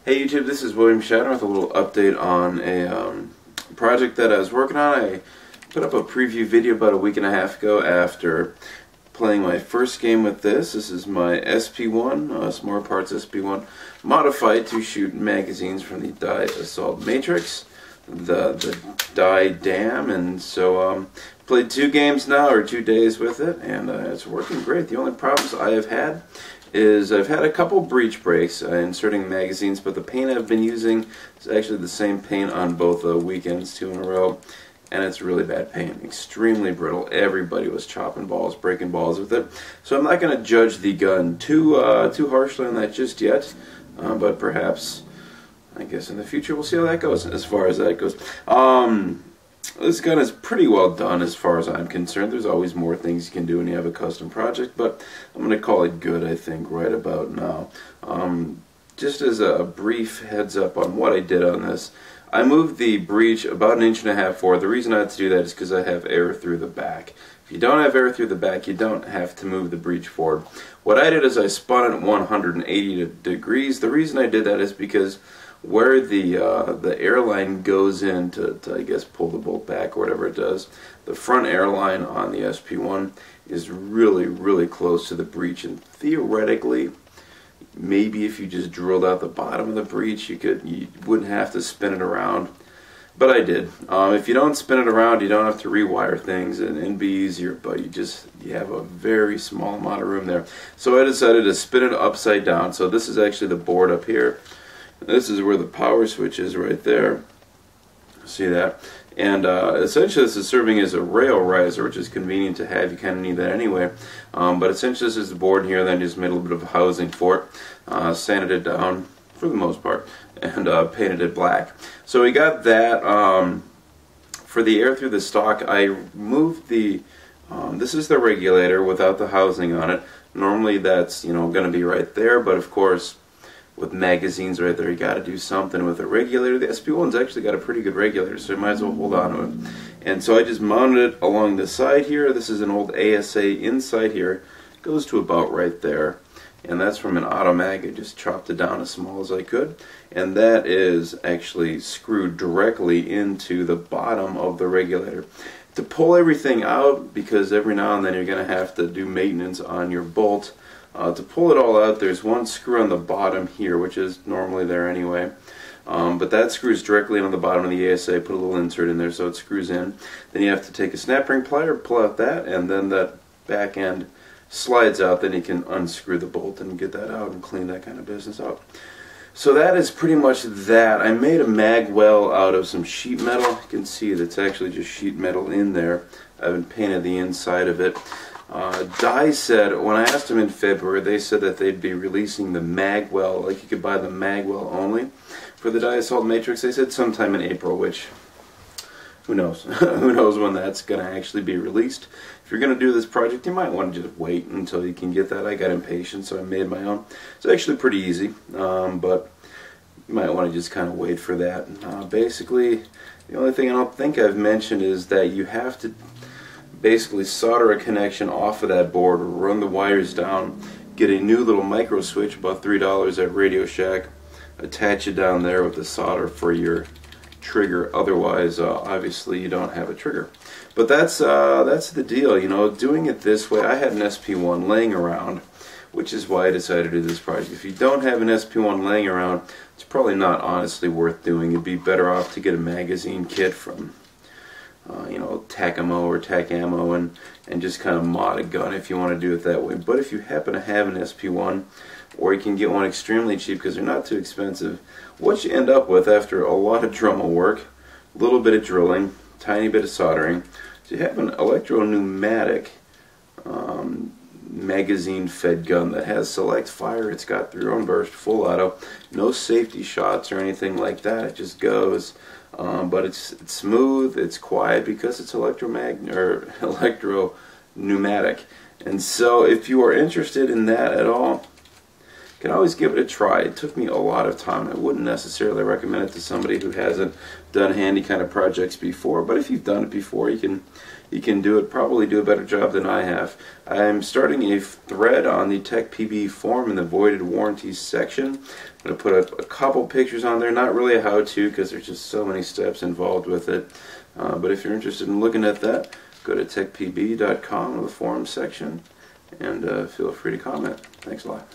Hey YouTube, this is William Shadow with a little update on a project that I was working on. I put up a preview video about a week and a half ago after playing my first game with this. This is my Sp1, Smart Parts Sp1, modified to shoot magazines from the Die Assault Matrix, the Die Dam, and so played 2 games now, or 2 days with it, and it's working great. The only problems I have had is I've had a couple breech breaks inserting magazines, but the paint I've been using is actually the same paint on both weekends, 2 in a row, and it's really bad paint, extremely brittle. Everybody was chopping balls, breaking balls with it. So I'm not going to judge the gun too harshly on that just yet, but perhaps, I guess in the future we'll see how that goes, as far as that goes. This gun is pretty well done as far as I'm concerned. There's always more things you can do when you have a custom project, but I'm going to call it good, I think, right about now. Just as a brief heads up on what I did on this, I moved the breech about 1.5 inches forward. The reason I had to do that is because I have air through the back. If you don't have air through the back, you don't have to move the breech forward. What I did is I spun it at 180 degrees. The reason I did that is because where the airline goes in to, I guess, pull the bolt back or whatever it does, the front airline on the Sp1 is really, really close to the breech, and theoretically, maybe if you just drilled out the bottom of the breech, you wouldn't have to spin it around. But I did. If you don't spin it around, you don't have to rewire things, and it'd be easier, but you have a very small amount of room there. So I decided to spin it upside down. So this is actually the board up here. This is where the power switch is, right there. See that? And essentially this is serving as a rail riser, which is convenient to have. You kind of need that anyway. But essentially this is the board here, and then just made a little bit of housing for it. Sanded it down, for the most part, and painted it black. So we got that. For the air through the stock, I moved the, this is the regulator without the housing on it. Normally that's, going to be right there, but of course, with magazines right there, you got to do something with a regulator. The Sp1's actually got a pretty good regulator, so you might as well hold on to it. And so I just mounted it along the side here. This is an old ASA inside here. It goes to about right there. And that's from an Automag. I just chopped it down as small as I could. And that is actually screwed directly into the bottom of the regulator. To pull everything out, because every now and then you're going to have to do maintenance on your bolt, to pull it all out, there's one screw on the bottom here, which is normally there anyway. But that screws directly on the bottom of the ASA. Put a little insert in there so it screws in. Then you have to take a snap ring plier, pull out that, and then that back end slides out. Then you can unscrew the bolt and get that out and clean that kind of business out. So that is pretty much that. I made a mag well out of some sheet metal. You can see that's actually just sheet metal in there. I haven't painted the inside of it. Die said, when I asked them in February, they said that they'd be releasing the magwell, like you could buy the magwell only for the Die Assault Matrix. They said sometime in April, which, who knows? Who knows when that's going to actually be released. If you're going to do this project, you might want to just wait until you can get that. I got impatient, so I made my own. It's actually pretty easy, but you might want to just kind of wait for that. Basically, the only thing I don't think I've mentioned is that you have to basically solder a connection off of that board, run the wires down, get a new little micro switch, about $3 at Radio Shack, attach it down there with the solder for your trigger. Otherwise, obviously you don't have a trigger. But that's the deal, doing it this way. I had an Sp1 laying around, which is why I decided to do this project. If you don't have an Sp1 laying around, it's probably not honestly worth doing. You'd be better off to get a magazine kit from Takamo or Takamo and just kind of mod a gun if you want to do it that way. But if you happen to have an Sp1, or you can get one extremely cheap because they're not too expensive, what you end up with after a lot of Dremel work, a little bit of drilling, tiny bit of soldering, so you have an electro-pneumatic magazine-fed gun that has select fire. It's got through-run burst, full auto, no safety shots or anything like that. It just goes. But it's smooth, it's quiet because it's electro-pneumatic. And so if you are interested in that at all, you can always give it a try. It took me a lot of time. I wouldn't necessarily recommend it to somebody who hasn't done handy kind of projects before, but if you've done it before, you he can probably do a better job than I have. I'm starting a thread on the TechPB forum in the voided warranties section. I'm going to put a couple pictures on there, not really a how-to because there's just so many steps involved with it. But if you're interested in looking at that, go to techpb.com or the forum section and feel free to comment. Thanks a lot.